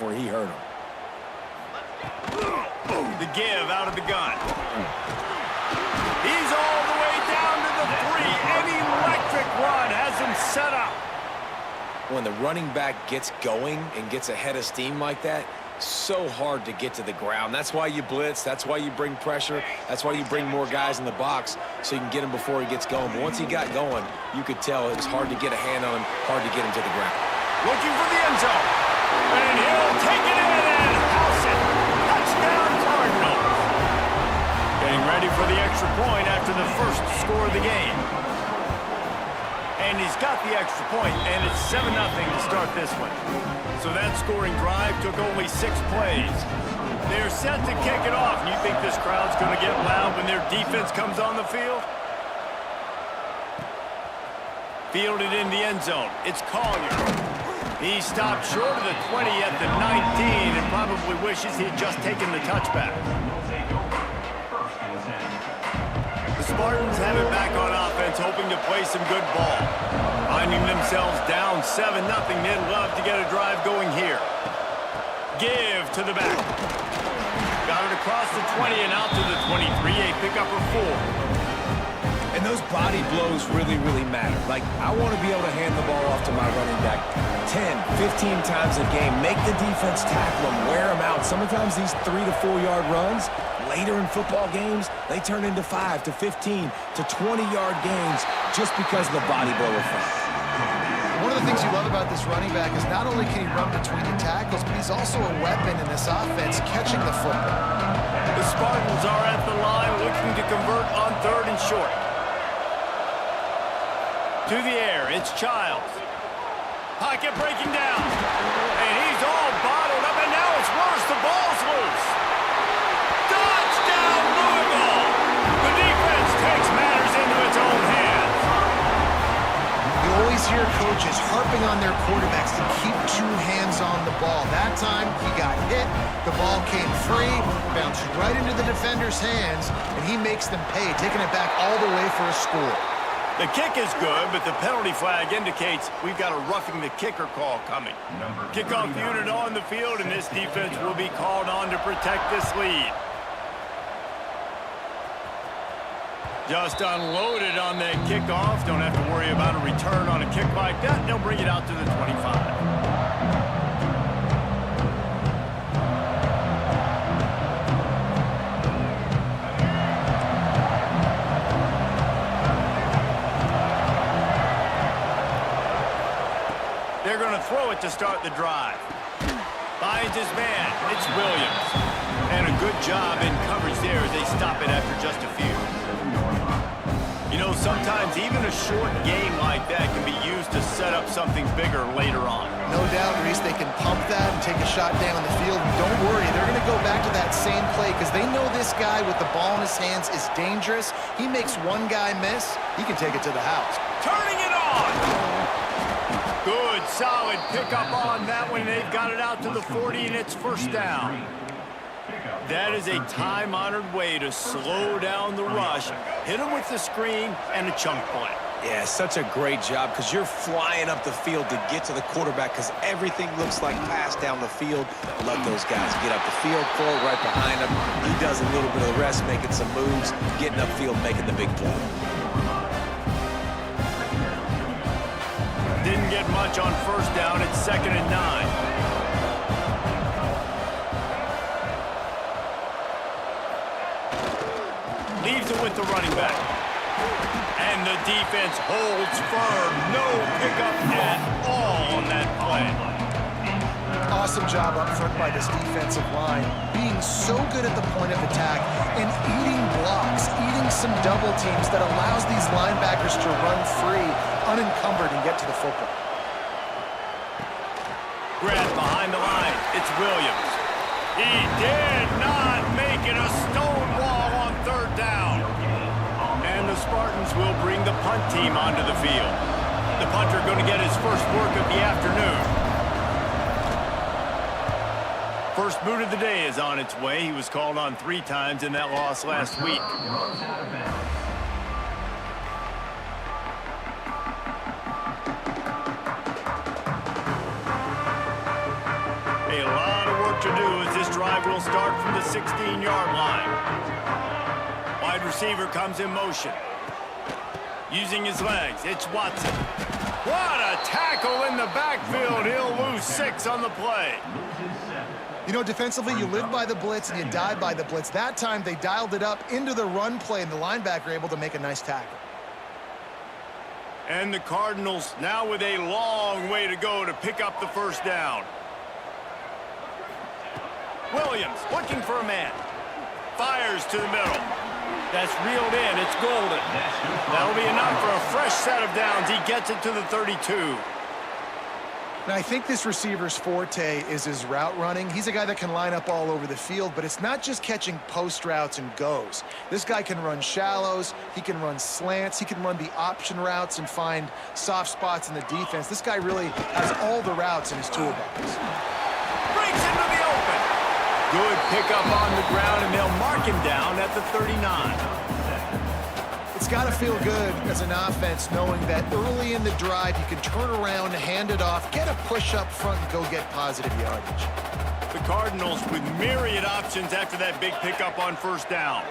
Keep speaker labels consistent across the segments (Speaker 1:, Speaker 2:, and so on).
Speaker 1: before he hurt him.
Speaker 2: The give out of the gun. He's all the way down to the 3. An electric run has him set up.
Speaker 1: When the running back gets going and gets ahead of steam like that, so hard to get to the ground. That's why you blitz. That's why you bring pressure. That's why you bring more guys in the box so you can get him before he gets going. But once he got going, you could tell it was hard to get a hand on him, hard to get him to the ground.
Speaker 2: Looking for the end zone. And he'll take it in and house it. Touchdown Cardinals. Getting ready for the extra point after the first score of the game. And he's got the extra point, and it's 7-0 to start this one. So that scoring drive took only 6 plays. They're set to kick it off. And you think this crowd's going to get loud when their defense comes on the field? Fielded in the end zone. It's Collier. He stopped short of the 20 at the 19 and probably wishes he'd just taken the touchback. The Spartans have it back on offense, hoping to play some good ball. Finding themselves down 7-0, they'd love to get a drive going here. Give to the back. Got it across the 20 and out to the 23, a pickup of 4.
Speaker 1: And those body blows really, really matter. Like, I want to be able to hand the ball off to my running back 10, 15 times a game. Make the defense tackle them, wear them out. Sometimes these 3 to 4 yard runs, later in football games, they turn into 5 to 15 to 20 yard gains just because of the body blow effect.
Speaker 3: One of the things you love about this running back is not only can he run between the tackles, but he's also a weapon in this offense, catching the football.
Speaker 2: The Spartans are at the line looking to convert on 3rd and short. To the air, it's Childs. Pocket breaking down. And he's all bottled up, and now it's worse. The ball's loose. Touchdown, Louisville! The defense takes matters into its own hands.
Speaker 3: You always hear coaches harping on their quarterbacks to keep 2 hands on the ball. That time, he got hit. The ball came free, bounced right into the defender's hands, and he makes them pay, taking it back all the way for a score.
Speaker 2: The kick is good, but the penalty flag indicates we've got a roughing the kicker call coming. Kickoff unit on the field, and this defense will be called on to protect this lead. Just unloaded on that kickoff. Don't have to worry about a return on a kick like that. They'll bring it out to the 25. They're going to throw it to start the drive. Finds his man. It's Williams. And a good job in coverage there as they stop it after just a few. You know, sometimes even a short game like that can be used to set up something bigger later on.
Speaker 3: No doubt, Reese, they can pump that and take a shot down the field. And don't worry, they're going to go back to that same play because they know this guy with the ball in his hands is dangerous. He makes one guy miss, he can take it to the house.
Speaker 2: Turning it on! Good, solid pickup on that one. They've got it out to the 40, and it's first down. That is a time-honored way to slow down the rush. Hit him with the screen and a chunk play.
Speaker 1: Yeah, such a great job because you're flying up the field to get to the quarterback because everything looks like pass down the field. Let those guys get up the field, throw it right behind him. He does a little bit of the rest, making some moves, getting upfield, making the big play.
Speaker 2: Didn't get much on first down. It's 2nd and 9. Leaves it with the running back. And the defense holds firm. No pickup at all on that play.
Speaker 3: Awesome job up front by this defensive line, being so good at the point of attack and eating blocks, eating some double teams that allows these linebackers to run free, unencumbered, and get to the football.
Speaker 2: Grab behind the line. It's Williams. He did not make it a stone wall on 3rd down. And the Spartans will bring the punt team onto the field. The punter going to get his first work of the afternoon. First boot of the day is on its way. He was called on 3 times in that loss last week. A lot to do as this drive will start from the 16-yard line. Wide receiver comes in motion. Using his legs, it's Watson. What a tackle in the backfield. He'll lose 6 on the play.
Speaker 3: You know, defensively, you live by the blitz and you die by the blitz. That time, they dialed it up into the run play, and the linebacker able to make a nice tackle.
Speaker 2: And the Cardinals now with a long way to go to pick up the first down. Williams looking for a man. Fires to the middle. That's reeled in. It's golden. That'll be enough for a fresh set of downs. He gets it to the 32.
Speaker 3: Now, I think this receiver's forte is his route running. He's a guy that can line up all over the field, but it's not just catching post routes and goes. This guy can run shallows, he can run slants, he can run the option routes and find soft spots in the defense. This guy really has all the routes in his toolbox.
Speaker 2: Breaks into the open. Good pickup on the ground, and they'll mark him down at the 39.
Speaker 3: It's got to feel good as an offense knowing that early in the drive you can turn around, hand it off, get a push up front, and go get positive yardage.
Speaker 2: The Cardinals with myriad options after that big pickup on first down.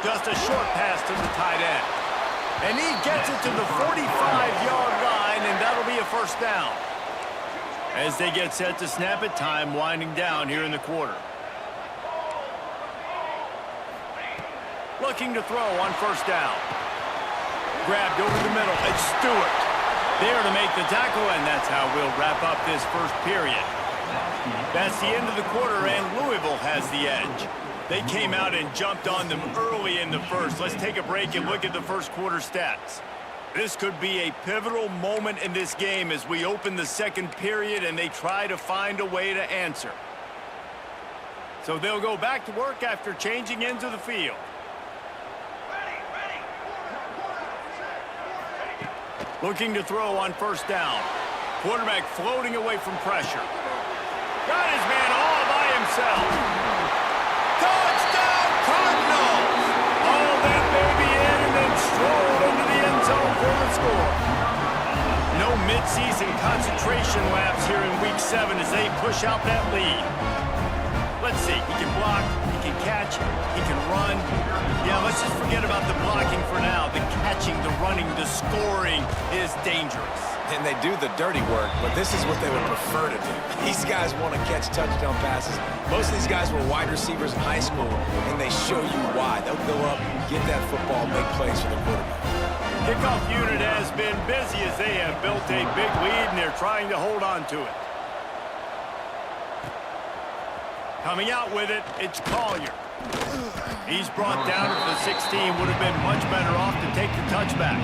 Speaker 2: Just a short pass to the tight end. And he gets it to the 45-yard line, and that'll be a first down. As they get set to snap it, time winding down here in the quarter. Looking to throw on first down. Grabbed over the middle. It's Stewart. There to make the tackle, and that's how we'll wrap up this first period. That's the end of the quarter, and Louisville has the edge. They came out and jumped on them early in the first. Let's take a break and look at the first quarter stats. This could be a pivotal moment in this game as we open the second period and they try to find a way to answer. So they'll go back to work after changing into the field. Looking to throw on first down. Quarterback floating away from pressure. Got his man all by himself. Touchdown, Cardinals! Hauled that baby in and then strolled into the end zone for the score. No midseason concentration laps here in Week 7 as they push out that lead. Let's see, he can block, he can catch, he can run. Yeah, let's just forget about the blocking for now. The catching, the running, the scoring is dangerous.
Speaker 1: And they do the dirty work, but this is what they would prefer to do. These guys want to catch touchdown passes. Most of these guys were wide receivers in high school, and they show you why. They'll go up, get that football, make plays for the quarterback.
Speaker 2: Kickoff unit has been busy as they have built a big lead, and they're trying to hold on to it. Coming out with it, it's Collier. He's brought down to the 16. Would have been much better off to take the touchback.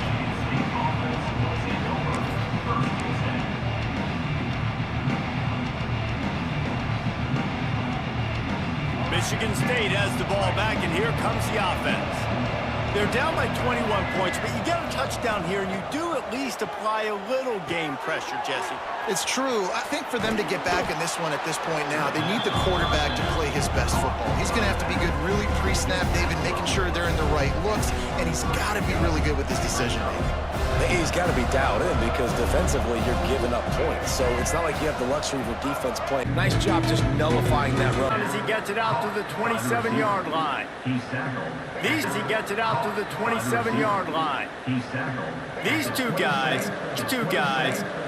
Speaker 2: Michigan State has the ball back, and here comes the offense. They're down by 21 points, but you get a touchdown here, and you do at least apply a little game pressure, Jesse.
Speaker 3: It's true. I think for them to get back in this one at this point now, they need the quarterback to play his best football. He's going to have to be good really pre-snap, David, making sure they're in the right looks, and he's got to be really good with his decision-making.
Speaker 1: He's got to be dialed in because defensively you're giving up points. So it's not like you have the luxury of your defense playing. Nice job just nullifying that run.
Speaker 2: As he gets it out to the 27-yard line. He gets it out to the 27-yard line. These two guys,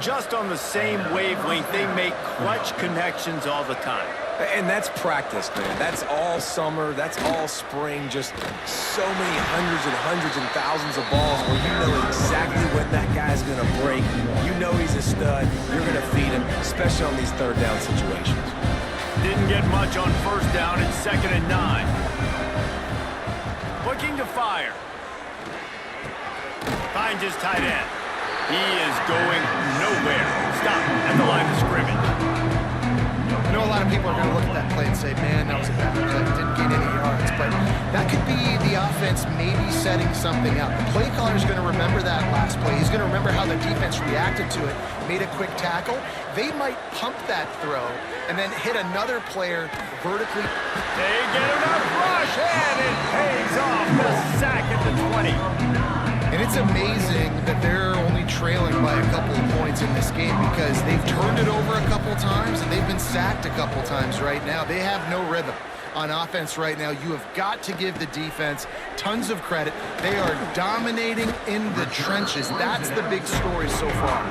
Speaker 2: just on the same wavelength. They make clutch connections all the time.
Speaker 1: And that's practice, man. That's all summer. That's all spring. Just so many hundreds and thousands of balls where you know exactly when that guy's going to break. You know he's a stud. You're going to feed him, especially on these third down situations.
Speaker 2: Didn't get much on first down. It's 2nd and 9. Looking to fire. Finds his tight end. He is going nowhere. Stop at the line of scrimmage.
Speaker 3: I know a lot of people are going to look at that play and say, man, that was a bad play. Didn't gain any yards. But that could be the offense maybe setting something up. The play caller is going to remember that last play. He's going to remember how the defense reacted to it, made a quick tackle. They might pump that throw and then hit another player vertically.
Speaker 2: They get enough rush, and it pays off. The sack at the 20.
Speaker 3: And it's amazing that they're only trailing by a couple of points in this game because they've turned it over a couple of sacked a couple times right now. They have no rhythm on offense right now. You have got to give the defense tons of credit. They are dominating in the trenches. That's the big story so far.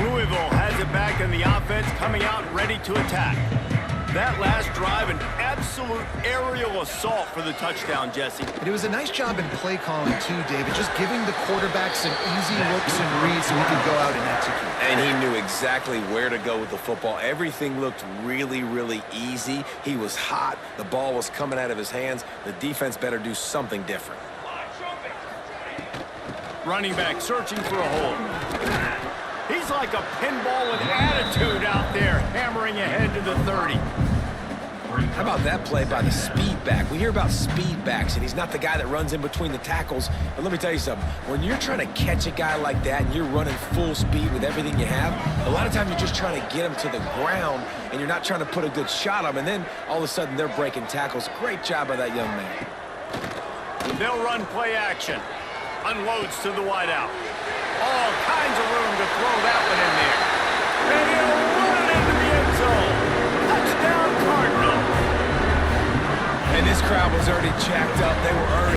Speaker 2: Louisville has it back in the offense, coming out ready to attack. That last drive, an absolute aerial assault for the touchdown, Jesse.
Speaker 3: It was a nice job in play calling too, David, just giving the quarterback some easy looks and reads so he could go out and execute.
Speaker 1: And he knew exactly where to go with the football. Everything looked really, really easy. He was hot. The ball was coming out of his hands. The defense better do something different.
Speaker 2: Running back searching for a hole. He's like a pinball with attitude out there, hammering ahead to the 30.
Speaker 1: How about that play by the speed back? We hear about speed backs, and he's not the guy that runs in between the tackles. But let me tell you something. When you're trying to catch a guy like that and you're running full speed with everything you have, a lot of times you're just trying to get him to the ground, and you're not trying to put a good shot on him, and then all of a sudden they're breaking tackles. Great job by that young man.
Speaker 2: They'll run play action. Unloads to the wideout. All kinds of room to throw that one in there.